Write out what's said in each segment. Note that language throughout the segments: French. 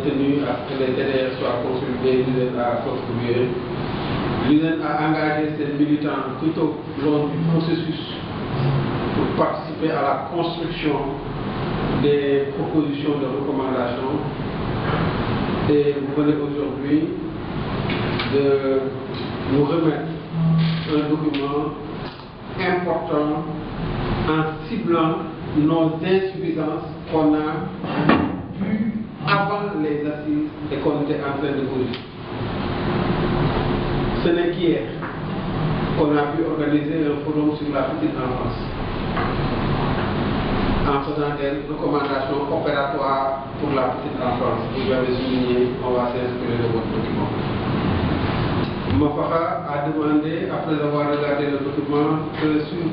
tenu à ce que les TDR soient consolidés, l'USN a contribué. L'USN a engagé ses militants tout au long du processus pour participer à la construction des propositions de recommandation. Et vous venez aujourd'hui de nous remettre un document important en ciblant nos insuffisances qu'on a vues avant les assises et qu'on était en train de corriger. Ce n'est qu'hier qu'on a pu organiser un forum sur la petite enfance en faisant des recommandations opératoires pour la petite enfance. Vous l'avez souligné, on va s'inspirer de votre document. Mofaha a demandé, après avoir regardé le document, que sur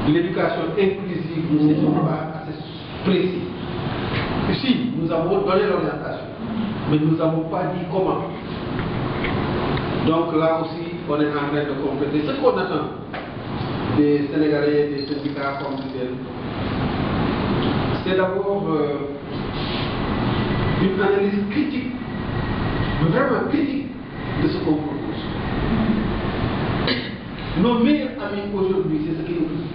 l'éducation inclusive, nous ne sommes pas assez précis. Si, nous avons donné l'orientation, mais nous n'avons pas dit comment. Donc là aussi, on est en train de compléter ce qu'on attend des Sénégalais, des syndicats comme l'USN. C'est d'abord une analyse critique, vraiment critique, de ce qu'on propose. Nos meilleurs amis aujourd'hui, c'est ce qui nous pousse.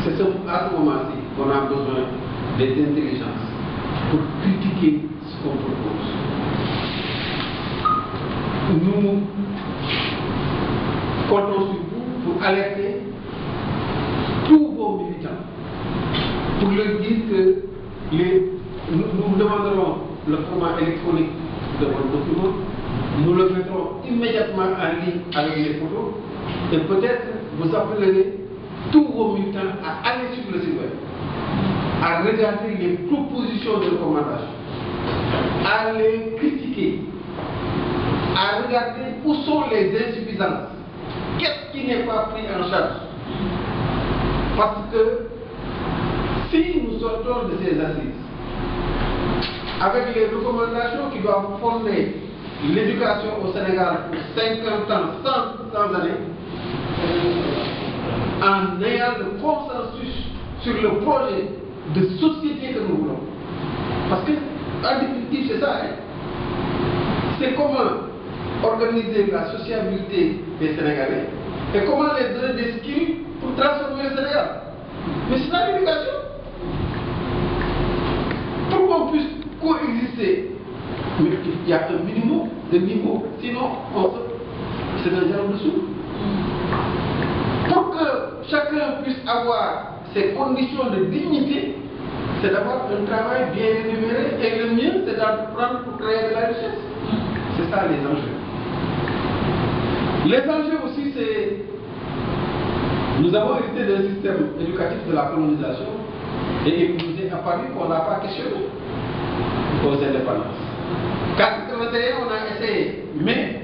C'est à ce moment-ci qu'on a besoin des intelligences pour critiquer ce qu'on propose. Nous comptons sur vous pour alerter tous vos militants, pour leur dire que nous demanderons le format électronique de votre document, nous le mettrons immédiatement en ligne avec les photos et peut-être vous appellerez tous vos militants à aller sur le site web, à regarder les propositions de recommandation, à les critiquer, à regarder où sont les insuffisances, qu'est-ce qui n'est pas pris en charge. Parce que si nous sortons de ces assises avec les recommandations qui doivent fonder l'éducation au Sénégal pour 50 ans, sans années, en ayant le consensus sur le projet de société que nous voulons. Parce que, en définitive, c'est ça. C'est comment organiser la sociabilité des Sénégalais et comment les donner des skills pour transformer le Sénégal. Mais c'est dans l'éducation. Pour qu'on puisse coexister, mais il y a un minimum de niveau, sinon c'est un genre de sous. Pour que chacun puisse avoir ces conditions de dignité, c'est d'avoir un travail bien rémunéré et le mieux c'est d'apprendre pour créer de la richesse. C'est ça les enjeux. Les enjeux aussi, c'est. Nous avons hérité d'un système éducatif de la colonisation et il nous est apparu qu'on n'a pas questionné aux indépendances. 1981, on a essayé, mais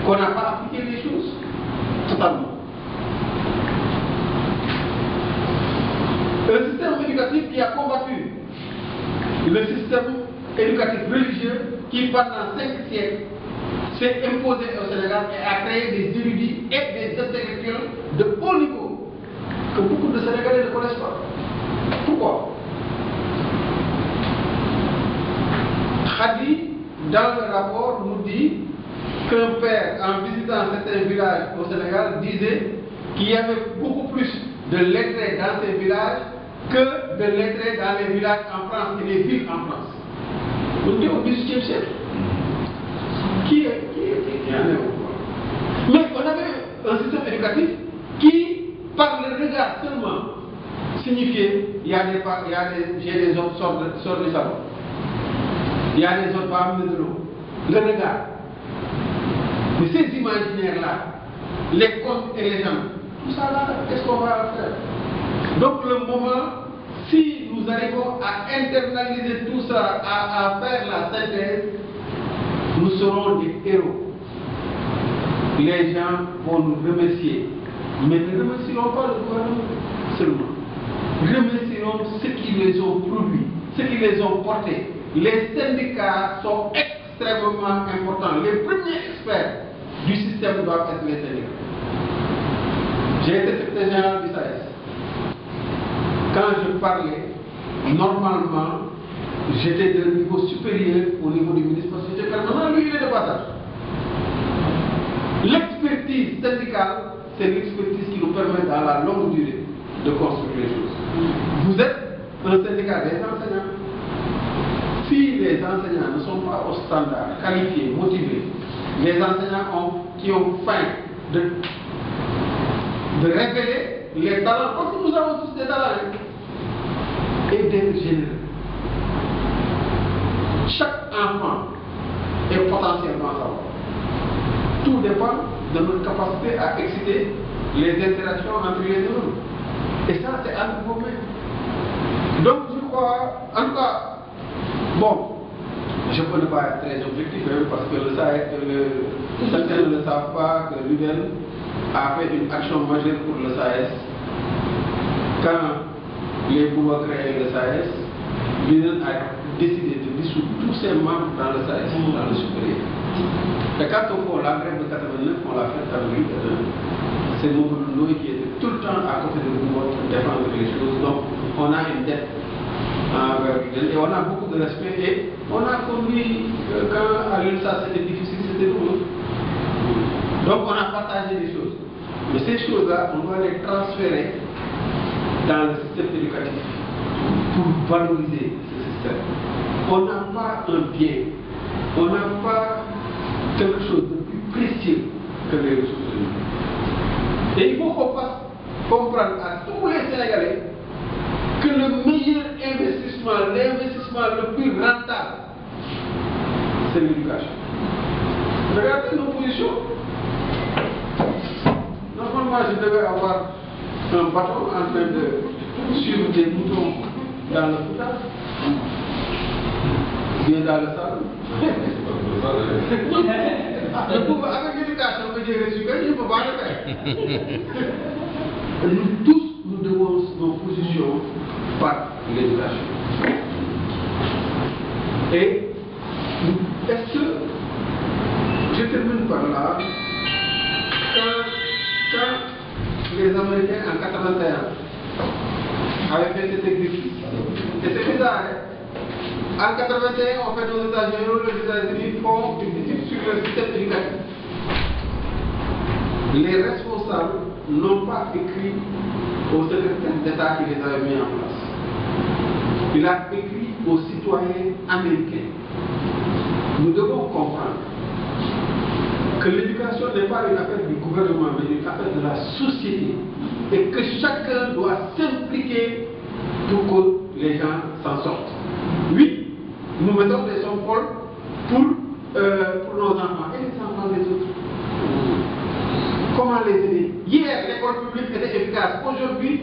qu'on n'a pas appliqué les choses totalement. Un système éducatif qui a combattu le système éducatif religieux qui, pendant 5 siècles, s'est imposé au Sénégal et a créé des érudits et des intellectuels de haut niveau que beaucoup de Sénégalais ne connaissent pas. Pourquoi? Khadi, dans le rapport, nous dit qu'un père, en visitant certains villages au Sénégal, disait qu'il y avait beaucoup plus de lettrés dans ces villages que de lettrés dans les villages en France et les villes en France. On dit au XVIIIe siècle. Qui en est au pouvoir? Mais on avait un système éducatif qui, par le regard seulement, signifiait j'ai des autres sortes de savon. Il y a des autres femmes de l'eau. Le regard. Mais ces imaginaires-là, les contes et les gens, tout ça là, qu'est-ce qu'on va faire? Donc le moment, si nous arrivons à internaliser tout ça, à faire la synthèse, nous serons des héros. Les gens vont nous remercier. Mais ne remercieront pas le gouvernement seulement. Remercieront ceux qui les ont produits, ceux qui les ont portés. Les syndicats sont extrêmement importants. Les premiers experts du système doivent être les syndicats. J'ai été secrétaire général du SAES. Quand je parlais, normalement, j'étais d'un niveau supérieur au niveau du ministre parce que j'étais permanent, lui il est de passage. L'expertise syndicale, c'est l'expertise qui nous permet dans la longue durée de construire les choses. Vous êtes un syndicat des enseignants. Si les enseignants ne sont pas au standard, qualifiés, motivés, les enseignants qui ont faim de révéler les talents, parce que nous avons tous des talents, et d'être généreux. Chaque enfant est potentiellement savoir. Tout dépend de notre capacité à exciter les interactions entre les neurones. Et ça, c'est un problème. Donc, je crois, en tout cas, bon, je peux ne pas être très objectif, parce que certains ne le savent pas que l'UDEL a fait une action majeure pour le SAES. Quand les pouvoirs créaient le SAES, l'UDEL a décidé de dissoudre tous ses membres dans le SAES, dans le supérieur. Et quand on fait la grève de 89, on l'a fait avec lui. C'est Mamadou Ndoye qui était tout le temps à côté de nous pour défendre les choses. Donc, on a une dette envers l'UDEL et on a beaucoup de respect. Et on a conduit, quand à l'UNSA c'était difficile, c'était nous. Donc, on a partagé des choses. Mais ces choses-là, on doit les transférer dans le système éducatif pour valoriser ce système. On n'a pas un bien, on n'a pas quelque chose de plus précieux que les ressources humaines. Et il faut qu'on fasse comprendre à tous les Sénégalais que le meilleur investissement, l'investissement le plus rentable, c'est l'éducation. Regardez nos positions. Normalement, je devais avoir un bateau en train de suivre des moutons dans le Fouta, bien dans le Saloum. Avec l'éducation que j'ai reçue, je ne peux pas le faire. Nous tous, nous devons nos positions par l'éducation. Et est-ce que, je termine par là, quand les Américains en 81 avaient fait cet exercice, et c'est bizarre, en 81, on fait aux États-Unis, les États-Unis font une étude sur le système éducatif. Les responsables n'ont pas écrit au secrétaire d'État qui les avait mis en place. Il a écrit aux citoyens américains. Nous devons comprendre que l'éducation n'est pas une affaire du gouvernement, mais une affaire de la société. Et que chacun doit s'impliquer pour que les gens s'en sortent. Oui, nous mettons des sommes folles pour nos enfants et les enfants des autres. Comment les aider? Hier, l'école publique était efficace. Aujourd'hui,